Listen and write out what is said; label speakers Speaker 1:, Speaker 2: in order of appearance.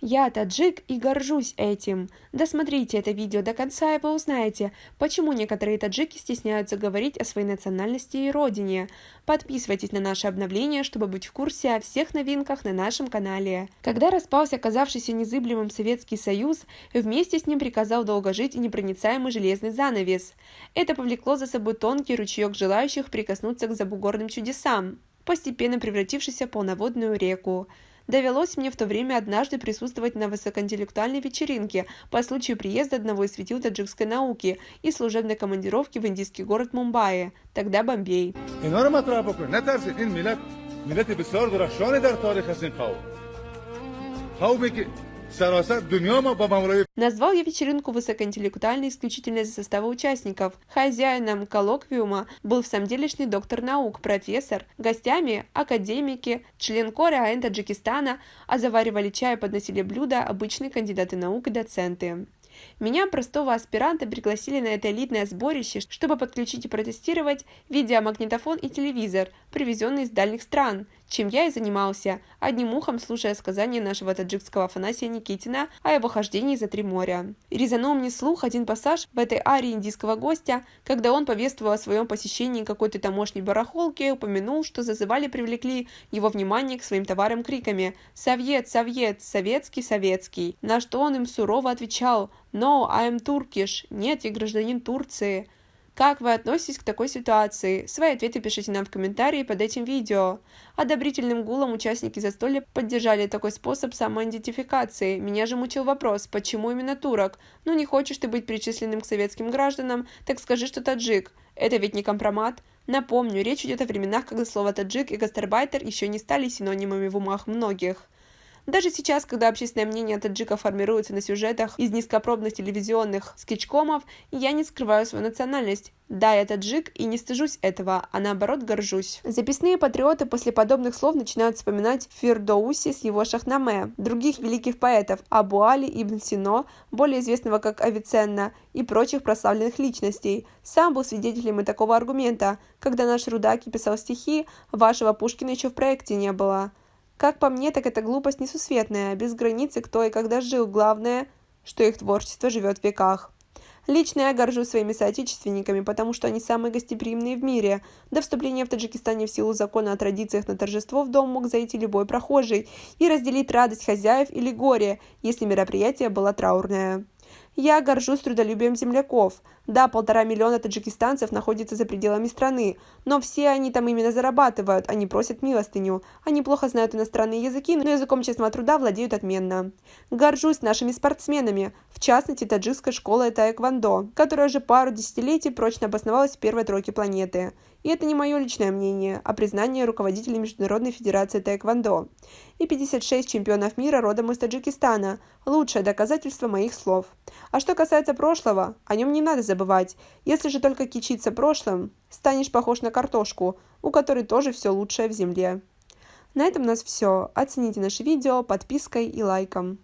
Speaker 1: Я таджик и горжусь этим. Досмотрите это видео до конца, и вы узнаете, почему некоторые таджики стесняются говорить о своей национальности и родине. Подписывайтесь на наши обновления, чтобы быть в курсе о всех новинках на нашем канале. Когда распался казавшийся незыблемым Советский Союз, вместе с ним приказал долго жить и непроницаемый железный занавес. Это повлекло за собой тонкий ручеек желающих прикоснуться к забугорным чудесам, постепенно превратившийся в полноводную реку. Довелось мне в то время однажды присутствовать на высокоинтеллектуальной вечеринке по случаю приезда одного из светил таджикской науки и служебной командировки в индийский город Мумбаи, тогда Бомбей. Назвал я вечеринку высокоинтеллектуальной исключительно из-за состава участников. Хозяином коллоквиума был всамделишний доктор наук, профессор, гостями – академики, член КОРа АЭН Таджикистана, а заваривали чай и подносили блюда обычные кандидаты наук и доценты. Меня, простого аспиранта, пригласили на это элитное сборище, чтобы подключить и протестировать видеомагнитофон и телевизор, привезенные из дальних стран, чем я и занимался, одним ухом слушая сказания нашего таджикского Афанасия Никитина о его хождении за 3 моря. Резанул мне слух один пассаж в этой арии индийского гостя, когда он, повествуя о своем посещении какой-то тамошней барахолки, упомянул, что зазывали привлекли его внимание к своим товарам криками «Совет! Совет! Советский! Советский!», на что он им сурово отвечал «No, I am Turkish! Нет, я гражданин Турции!». Как вы относитесь к такой ситуации? Свои ответы пишите нам в комментарии под этим видео. Одобрительным гулом участники застолья поддержали такой способ самоидентификации. Меня же мучил вопрос, почему именно турок? Ну не хочешь ты быть причисленным к советским гражданам, так скажи, что таджик. Это ведь не компромат. Напомню, речь идет о временах, когда слова таджик и гастарбайтер еще не стали синонимами в умах многих. Даже сейчас, когда общественное мнение таджиков формируется на сюжетах из низкопробных телевизионных скетчкомов, я не скрываю свою национальность. Да, я таджик и не стыжусь этого, а наоборот горжусь. Записные патриоты после подобных слов начинают вспоминать Фирдоуси с его Шахнаме, других великих поэтов Абу Али ибн Сино, более известного как Авиценна, и прочих прославленных личностей. Сам был свидетелем и такого аргумента. Когда наш Рудаки писал стихи, вашего Пушкина еще в проекте не было. Как по мне, так это глупость несусветная, без границы кто и когда жил, главное, что их творчество живет в веках. Лично я горжусь своими соотечественниками, потому что они самые гостеприимные в мире. До вступления в Таджикистане в силу закона о традициях на торжество в дом мог зайти любой прохожий и разделить радость хозяев или горе, если мероприятие было траурное. Я горжусь трудолюбием земляков. Да, 1,5 миллиона таджикистанцев находятся за пределами страны, но все они там именно зарабатывают, они просят милостыню. Они плохо знают иностранные языки, но языком честного труда владеют отменно. Горжусь нашими спортсменами, в частности таджикской школой таэквондо, которая уже пару десятилетий прочно обосновалась в первой тройке планеты. И это не мое личное мнение, а признание руководителей Международной Федерации таэквондо. И 56 чемпионов мира родом из Таджикистана – лучшее доказательство моих слов. А что касается прошлого, о нем не надо забывать. Если же только кичиться прошлым, станешь похож на картошку, у которой тоже все лучшее в земле. На этом у нас все. Оцените наше видео подпиской и лайком.